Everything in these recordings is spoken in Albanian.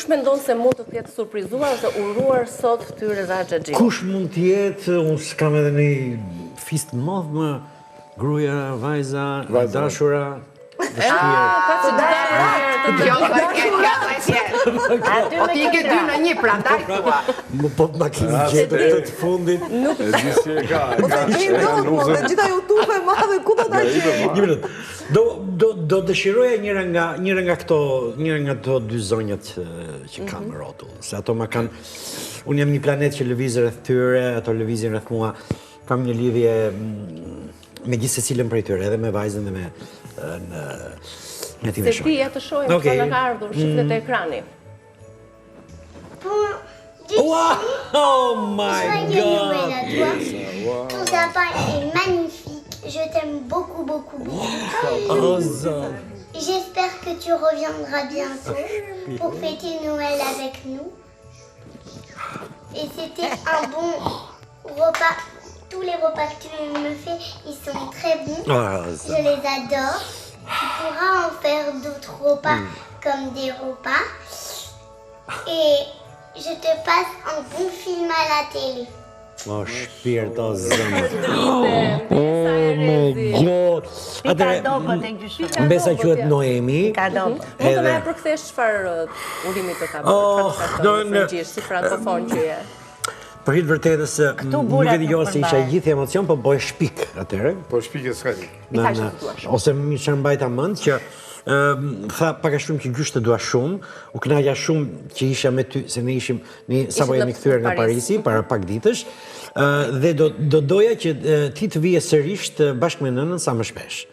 mendon se mund të jetë surprizuar ose uruar sot Tyre Xhaxhiu? Kush mund të jetë? Unë s'kam edhe një fist modh më gruaja, vajza, dashura. O ti ke 2 në 1 prandaj thua. Më po të keni gjetur këtë fundit. Nuk E di si e ka. Dhe gjitha YouTube e madhe, ku do ta gjej? Një minut. Do dëshiroja njëra nga këto dy zonjat që kam në rrotull. Se ato ma kanë... Unë jam një planet që lëviz rreth tyre, ato lëvizin rreth mua. Kam një lidhje me gjithë secilën prej tyre, edhe me vajzën dhe me ti me se ti e të shojmë që në ka ardhur shiftet e ekrani. Oh my God! Ton sapin est magnifique. Je t'aime beaucoup, beaucoup, beaucoup. Oh, zot! J'espère que tu reviendras bientôt pour fêter Noël avec nous. Et c'était un bon repas. Tous les repas que tu me fais, ils sont très bons. Je les adore. Tu pourras en faire d'autres repas comme des repas. Et je te passe un bon film à la télé. Oh, shpirt, o zëmë. Oh my God. Mbesa quhet Noemi. Mund të na e përkthesh çfarë urimi të ka bërë, si frankofon që je. Për hitë vërtetës, nuk e dëgjova se isha gjithë emocion, po bëj shpik atëherë. Po shpik e s'kani. Ose më që mbajta mend që tha pak a shumë që gjysh të dua shumë, u kënaqja shumë që isha me ty, se ne ishim, sapo jemi kthyer nga Parisi, para pak ditësh, dhe do doja që ti të vije sërish bashkë me nënën sa më shpesh.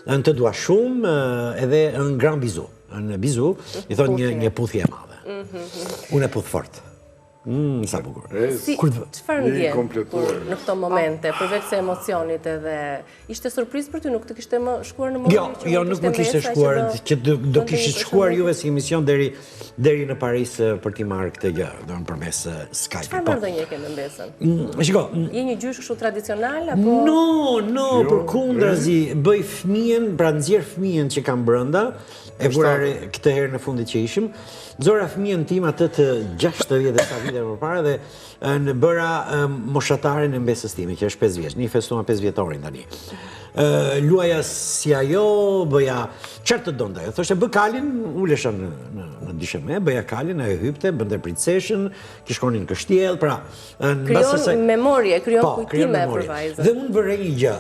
Në të dua shumë, edhe në gran bizu. Në bizu, i thonë një puthje e madhe. Unë e puth fort. Sa bukur. Çfarë ndjen në këto momente, përveç se emocionit edhe ishte surprizë për ty, nuk të kishte më shkuar në moment? Jo, nuk më kishte shkuar, që do kishit shkuar juve si emision deri në Paris për t'i marrë këtë gjë, do në përmes Skype. Çfarë marrëdhënie ke me mbesën? Shiko, je një gjysh kështu tradicional apo? No, përkundrazi, bëj fëmijën, pra nxjerr fëmijën që kam brenda, e vura këtë herë në fundit që ishim. Nxora fëmijën tim atë të 60 sa vite më parë dhe në bëra moshataren e mbesës time, që është 5 vjeç. Një festuam 5 vjetorin tani. Luaja si ajo, bëja çfarë të donte ajo. Thoshte bë kalin, ulesha në dysheme, bëja kalin, ajo hypte, bënte princeshën, që shkonin në kështjell, pra krijon memorie, krijon kujtime për vajzën. Dhe unë bërej një gjë.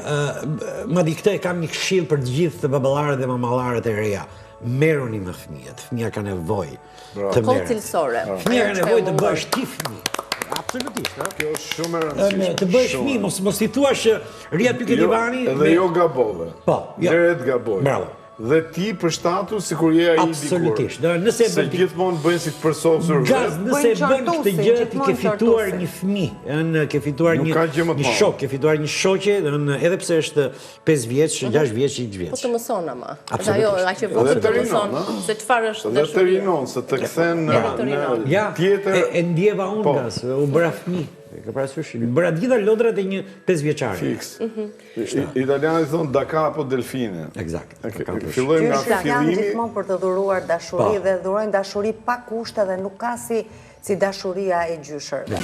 Madje këtë kam një këshill për të gjithë baballarët dhe mamallarët e reja. Merruni me fëmijët. Fëmija ka nevojë të merret. Cilësore. Fëmija ka nevojë të bësh ti fëmijë. Absolutisht, ha? Kjo është shumë e rëndësishme. Të bësh fëmijë, mos i thuash ri aty ke divani. Dhe jo gabove. Po, Leret gaboj. Bravo. Dhe ti për shtatu si kur je ai dikur. Absolutisht. Se gjithmonë bëjnë si të përsosur vetë. Nëse bën këtë gjë ti ke fituar një fëmijë, ke fituar një shok, ke fituar një shoqe, edhe pse është 5 vjeç, 6 vjeç, X vjeç. Po të mëson ama. Ajo aq e vogël të mëson se çfarë është dashuria. Dhe të rinon, se të kthen në tjetër. E ndjeva unë gas, u bëra fëmijë. Ka parasysh, bëra gjitha lodrat e një 5 vjeçari. Fiks. Italianët thonë da capo delfine. Eksakt. Fillojmë nga fillimi. fillimi. Gjithmonë për të dhuruar dashuri dhe dhurojnë dashuri pa kushte dhe nuk ka si dashuria e gjyshërve.